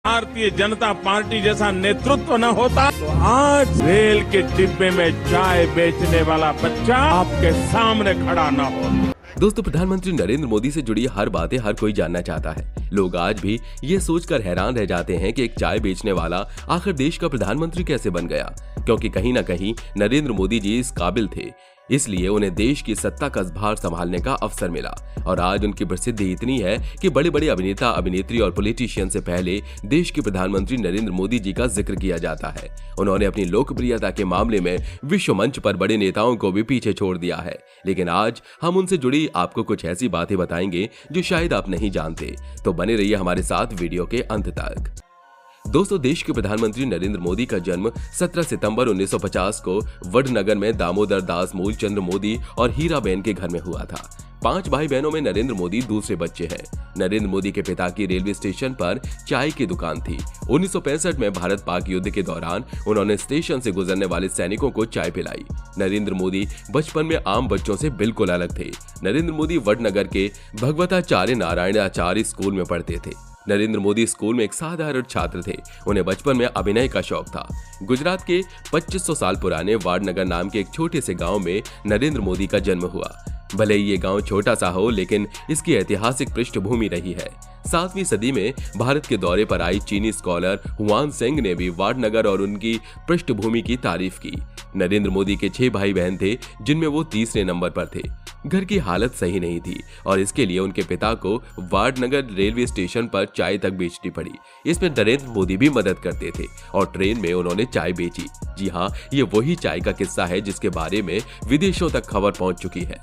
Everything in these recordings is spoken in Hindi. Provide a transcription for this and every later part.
भारतीय जनता पार्टी जैसा नेतृत्व न होता तो आज रेल के डिब्बे में चाय बेचने वाला बच्चा आपके सामने खड़ा न होता। दोस्तों, प्रधानमंत्री नरेंद्र मोदी से जुड़ी हर बातें हर कोई जानना चाहता है। लोग आज भी ये सोचकर हैरान रह जाते हैं कि एक चाय बेचने वाला आखिर देश का प्रधानमंत्री कैसे बन गया, क्योंकि कहीं ना कहीं नरेंद्र मोदी जी इस काबिल थे, इसलिए उन्हें देश की सत्ता का भार संभालने का अवसर मिला। और आज उनकी प्रसिद्धि इतनी है कि बड़े बड़े अभिनेता, अभिनेत्री और पॉलिटिशियन से पहले देश के प्रधानमंत्री नरेंद्र मोदी जी का जिक्र किया जाता है। उन्होंने अपनी लोकप्रियता के मामले में विश्व मंच पर बड़े नेताओं को भी पीछे छोड़ दिया है। लेकिन आज हम उनसे जुड़ी आपको कुछ ऐसी बातें बताएंगे जो शायद आप नहीं जानते, तो बने रहिए हमारे साथ वीडियो के अंत तक। दोस्तों, देश के प्रधानमंत्री नरेंद्र मोदी का जन्म 17 सितंबर 1950 को वडनगर में दामोदर दास मूलचंद्र मोदी और हीराबेन के घर में हुआ था। 5 भाई बहनों में नरेंद्र मोदी दूसरे बच्चे हैं। नरेंद्र मोदी के पिता की रेलवे स्टेशन पर चाय की दुकान थी। 1965 में भारत पाक युद्ध के दौरान उन्होंने स्टेशन से गुजरने वाले सैनिकों को चाय पिलाई। नरेंद्र मोदी बचपन में आम बच्चों से बिल्कुल अलग थे। नरेंद्र मोदी वडनगर के भगवताचार्य नारायणाचार्य स्कूल में पढ़ते थे। नरेंद्र मोदी स्कूल में एक साधारण छात्र थे। उन्हें बचपन में अभिनय का शौक था। गुजरात के 2500 साल पुराने वाडनगर नाम के एक छोटे से गांव में नरेंद्र मोदी का जन्म हुआ। भले ही ये गांव छोटा सा हो, लेकिन इसकी ऐतिहासिक पृष्ठभूमि रही है। 7वीं सदी में भारत के दौरे पर आई चीनी स्कॉलर हुआन सेंग ने भी वाडनगर और उनकी पृष्ठभूमि की तारीफ की। नरेंद्र मोदी के 6 भाई बहन थे, जिनमें वो तीसरे नंबर पर थे। घर की हालत सही नहीं थी और इसके लिए उनके पिता को वाडनगर रेलवे स्टेशन पर चाय तक बेचनी पड़ी। इसमें नरेंद्र मोदी भी मदद करते थे और ट्रेन में उन्होंने चाय बेची। जी हाँ, ये वही चाय का किस्सा है जिसके बारे में विदेशों तक खबर पहुंच चुकी है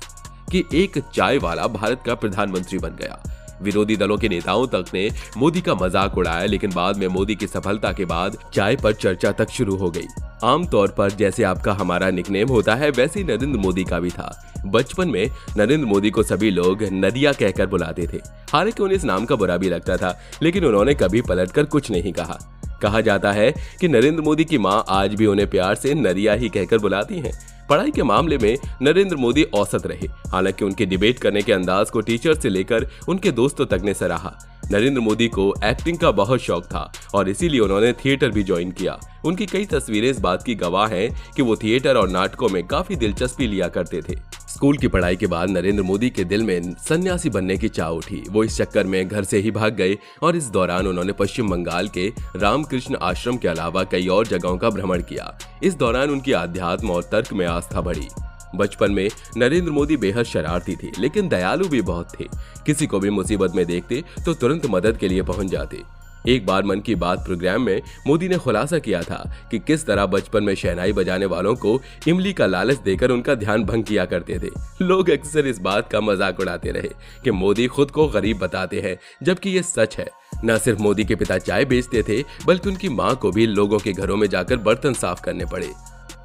कि एक चाय वाला भारत का प्रधानमंत्री बन गया। विरोधी दलों के नेताओं तक ने मोदी का मजाक उड़ाया, लेकिन बाद में मोदी की सफलता के बाद चाय पर चर्चा तक शुरू हो गई। आमतौर पर जैसे आपका हमारा निकनेम होता है, वैसे ही नरेंद्र मोदी का भी था। बचपन में नरेंद्र मोदी को सभी लोग नदिया कहकर बुलाते थे। हालांकि उन्हें इस नाम का बुरा भी लगता था, लेकिन उन्होंने कभी पलटकर कुछ नहीं कहा। कहा जाता है कि नरेंद्र मोदी की मां आज भी उन्हें प्यार से नरिया ही कहकर बुलाती हैं। पढ़ाई के मामले में नरेंद्र मोदी औसत रहे। हालांकि उनके डिबेट करने के अंदाज को टीचर से लेकर उनके दोस्तों तक ने सराहा। नरेंद्र मोदी को एक्टिंग का बहुत शौक था और इसीलिए उन्होंने थिएटर भी ज्वाइन किया। उनकी कई तस्वीरें इस बात की गवाह हैं कि वो थिएटर और नाटकों में काफी दिलचस्पी लिया करते थे। स्कूल की पढ़ाई के बाद नरेंद्र मोदी के दिल में सन्यासी बनने की चाह उठी। वो इस चक्कर में घर से ही भाग गए और इस दौरान उन्होंने पश्चिम बंगाल के रामकृष्ण आश्रम के अलावा कई और जगहों का भ्रमण किया। इस दौरान उनकी आध्यात्म और तर्क में आस्था बढ़ी। बचपन में नरेंद्र मोदी बेहद शरारती थे, लेकिन दयालु भी बहुत थे। किसी को भी मुसीबत में देखते तो तुरंत मदद के लिए पहुंच जाते। एक बार मन की बात प्रोग्राम में मोदी ने खुलासा किया था कि किस तरह बचपन में शहनाई बजाने वालों को इमली का लालच देकर उनका ध्यान भंग किया करते थे। लोग अक्सर इस बात का मजाक उड़ाते रहे कि मोदी खुद को गरीब बताते हैं, जबकि ये सच है। न सिर्फ मोदी के पिता चाय बेचते थे, बल्कि उनकी मां को भी लोगों के घरों में जाकर बर्तन साफ करने पड़े।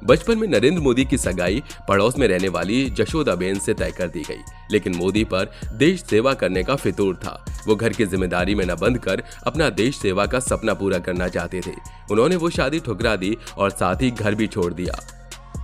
बचपन में नरेंद्र मोदी की सगाई पड़ोस में रहने वाली जशोदाबेन से तय कर दी गई, लेकिन मोदी पर देश सेवा करने का फितूर था। वो घर की जिम्मेदारी में न बंध कर अपना देश सेवा का सपना पूरा करना चाहते थे। उन्होंने वो शादी ठुकरा दी और साथ ही घर भी छोड़ दिया।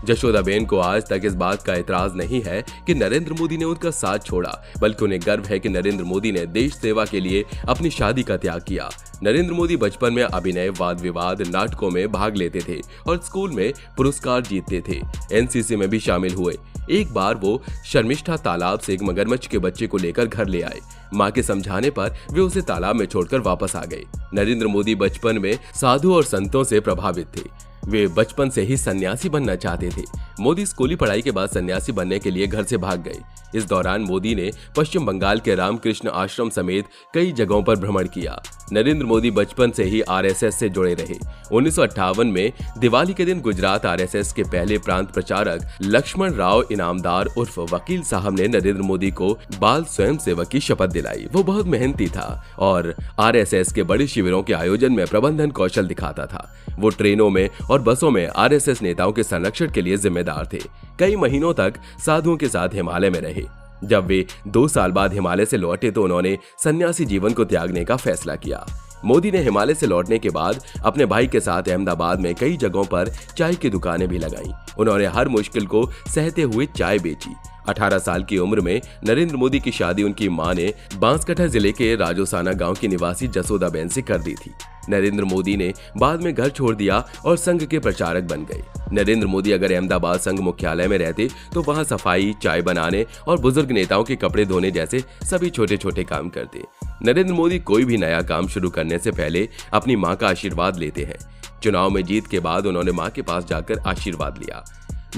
जशोदाबेन को आज तक इस बात का एतराज नहीं है कि नरेंद्र मोदी ने उनका साथ छोड़ा, बल्कि उन्हें गर्व है कि नरेंद्र मोदी ने देश सेवा के लिए अपनी शादी का त्याग किया। नरेंद्र मोदी बचपन में अभिनय, वाद विवाद, नाटकों में भाग लेते थे और स्कूल में पुरस्कार जीतते थे। एनसीसी में भी शामिल हुए। एक बार वो शर्मिष्ठा तालाब से एक मगरमच्छ के बच्चे को लेकर घर ले आए। मां के समझाने पर वे उसे तालाब में छोड़कर वापस आ गए। नरेंद्र मोदी बचपन में साधु और संतों से प्रभावित थे। वे बचपन से ही सन्यासी बनना चाहते थे। मोदी स्कूली पढ़ाई के बाद सन्यासी बनने के लिए घर से भाग गए। इस दौरान मोदी ने पश्चिम बंगाल के रामकृष्ण आश्रम समेत कई जगहों पर भ्रमण किया। नरेंद्र मोदी बचपन से ही आरएसएस से जुड़े रहे। 1958 में दिवाली के दिन गुजरात आरएसएस के पहले प्रांत प्रचारक लक्ष्मण राव इनामदार उर्फ वकील साहब ने नरेंद्र मोदी को बाल स्वयंसेवक की शपथ दिलाई। वो बहुत मेहनती था और आरएसएस के बड़े शिविरों के आयोजन में प्रबंधन कौशल दिखाता था। वो ट्रेनों में और बसों में आरएसएस नेताओं के संरक्षण के लिए जिम्मेदार थे। कई महीनों तक साधुओं के साथ हिमालय में रहे। जब वे 2 साल बाद हिमालय से लौटे तो उन्होंने सन्यासी जीवन को त्यागने का फैसला किया। मोदी ने हिमालय से लौटने के बाद अपने भाई के साथ अहमदाबाद में कई जगहों पर चाय की दुकानें भी लगाईं। उन्होंने हर मुश्किल को सहते हुए चाय बेची। 18 साल की उम्र में नरेंद्र मोदी की शादी उनकी मां ने बांसकटा जिले के राजोसाना गांव की निवासी जसोदाबेन से कर दी थी। नरेंद्र मोदी ने बाद में घर छोड़ दिया और संघ के प्रचारक बन गए। नरेंद्र मोदी अगर अहमदाबाद संघ मुख्यालय में रहते तो वहां सफाई, चाय बनाने और बुजुर्ग नेताओं के कपड़े धोने जैसे सभी छोटे छोटे काम करते। नरेंद्र मोदी कोई भी नया काम शुरू करने से पहले अपनी मां का आशीर्वाद लेते हैं। चुनाव में जीत के बाद उन्होंने मां के पास जाकर आशीर्वाद लिया।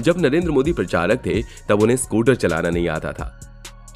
जब नरेंद्र मोदी प्रचारक थे तब उन्हें स्कूटर चलाना नहीं आता था।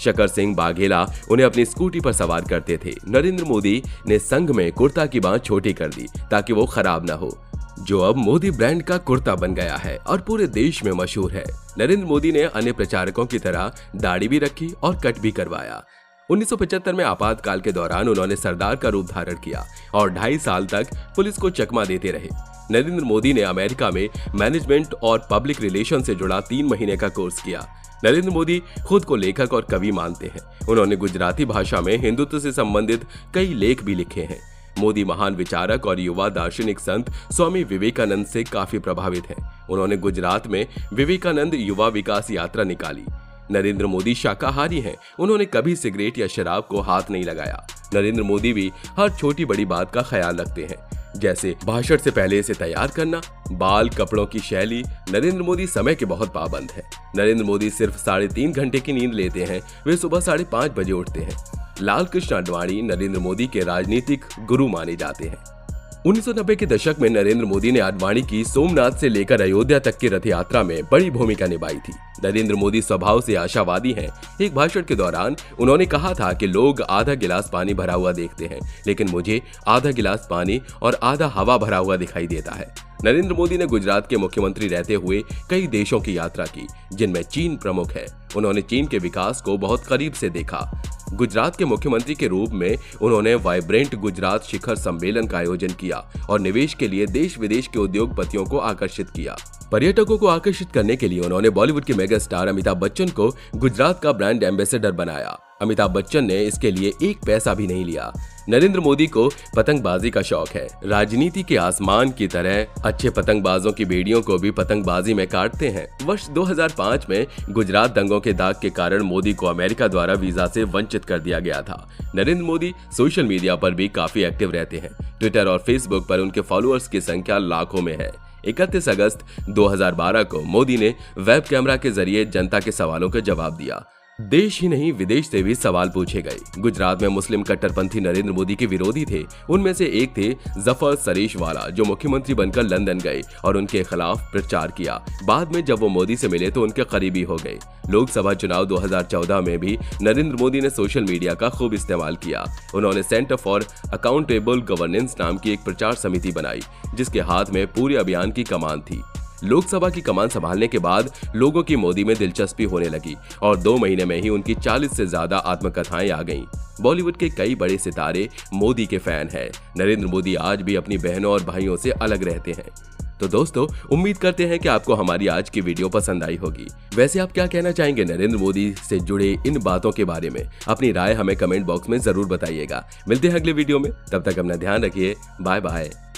शक्कर सिंह बाघेला उन्हें अपनी स्कूटी पर सवार करते थे। नरेंद्र मोदी ने संघ में कुर्ता की बांह छोटी कर दी ताकि वो खराब ना हो, जो अब मोदी ब्रांड का कुर्ता बन गया है और पूरे देश में मशहूर है। नरेंद्र मोदी ने अन्य प्रचारकों की तरह दाढ़ी भी रखी और कट भी करवाया। 1975 में आपातकाल के दौरान उन्होंने सरदार का रूप धारण किया और 2.5 साल तक पुलिस को चकमा देते रहे। नरेंद्र मोदी ने अमेरिका में मैनेजमेंट और पब्लिक रिलेशन से जुड़ा 3 महीने का कोर्स किया। नरेंद्र मोदी खुद को लेखक और कवि मानते हैं। उन्होंने गुजराती भाषा में हिंदुत्व से संबंधित कई लेख भी लिखे हैं। मोदी महान विचारक और युवा दार्शनिक संत स्वामी विवेकानंद से काफी प्रभावित हैं। उन्होंने गुजरात में विवेकानंद युवा विकास यात्रा निकाली। नरेंद्र मोदी शाकाहारी हैं। उन्होंने कभी सिगरेट या शराब को हाथ नहीं लगाया। नरेंद्र मोदी भी हर छोटी बड़ी बात का ख्याल रखते हैं, जैसे भाषण से पहले इसे तैयार करना, बाल, कपड़ों की शैली। नरेंद्र मोदी समय के बहुत पाबंद हैं। नरेंद्र मोदी सिर्फ 3.5 घंटे की नींद लेते हैं। वे सुबह 5:30 बजे उठते हैं। लाल कृष्ण आडवाणी नरेंद्र मोदी के राजनीतिक गुरु माने जाते हैं। 1990 के दशक में नरेंद्र मोदी ने आडवाणी की सोमनाथ से लेकर अयोध्या तक की रथ यात्रा में बड़ी भूमिका निभाई थी। नरेंद्र मोदी स्वभाव से आशावादी हैं। एक भाषण के दौरान उन्होंने कहा था कि लोग आधा गिलास पानी भरा हुआ देखते हैं, लेकिन मुझे आधा गिलास पानी और आधा हवा भरा हुआ दिखाई देता है। नरेंद्र मोदी ने गुजरात के मुख्यमंत्री रहते हुए कई देशों की यात्रा की, जिनमें चीन प्रमुख है। उन्होंने चीन के विकास को बहुत करीब से देखा। गुजरात के मुख्यमंत्री के रूप में उन्होंने वाइब्रेंट गुजरात शिखर सम्मेलन का आयोजन किया और निवेश के लिए देश विदेश के उद्योगपतियों को आकर्षित किया। पर्यटकों को आकर्षित करने के लिए उन्होंने बॉलीवुड के मेगा स्टार अमिताभ बच्चन को गुजरात का ब्रांड एम्बेसडर बनाया। अमिताभ बच्चन ने इसके लिए 1 पैसा भी नहीं लिया। नरेंद्र मोदी को पतंगबाजी का शौक है। राजनीति के आसमान की तरह अच्छे पतंगबाजों की बेड़ियों को भी पतंगबाजी में काटते हैं। वर्ष 2005 में गुजरात दंगों के दाग के कारण मोदी को अमेरिका द्वारा वीजा से वंचित कर दिया गया था। नरेंद्र मोदी सोशल मीडिया पर भी काफी एक्टिव रहते हैं। ट्विटर और फेसबुक पर उनके फॉलोअर्स की संख्या लाखों में है। 31 अगस्त 2012 को मोदी ने वेब कैमरा के जरिए जनता के सवालों का जवाब दिया। देश ही नहीं विदेश से भी सवाल पूछे गए। गुजरात में मुस्लिम कट्टरपंथी नरेंद्र मोदी के विरोधी थे। उनमें से एक थे जफर सरेशवाला, जो मुख्यमंत्री बनकर लंदन गए और उनके खिलाफ प्रचार किया। बाद में जब वो मोदी से मिले तो उनके करीबी हो गए। लोकसभा चुनाव 2014 में भी नरेंद्र मोदी ने सोशल मीडिया का खूब इस्तेमाल किया। उन्होंने सेंटर फॉर अकाउंटेबल गवर्नेंस नाम की एक प्रचार समिति बनाई, जिसके हाथ में पूरे अभियान की कमान थी। लोकसभा की कमान संभालने के बाद लोगों की मोदी में दिलचस्पी होने लगी और 2 महीने में ही उनकी 40 से ज्यादा आत्मकथाएं आ गईं। बॉलीवुड के कई बड़े सितारे मोदी के फैन हैं। नरेंद्र मोदी आज भी अपनी बहनों और भाइयों से अलग रहते हैं। तो दोस्तों, उम्मीद करते हैं कि आपको हमारी आज की वीडियो पसंद आई होगी। वैसे आप क्या कहना चाहेंगे नरेंद्र मोदी से जुड़े इन बातों के बारे में? अपनी राय हमें कमेंट बॉक्स में जरूर बताइएगा। मिलते हैं अगले वीडियो में, तब तक अपना ध्यान रखिए। Bye bye.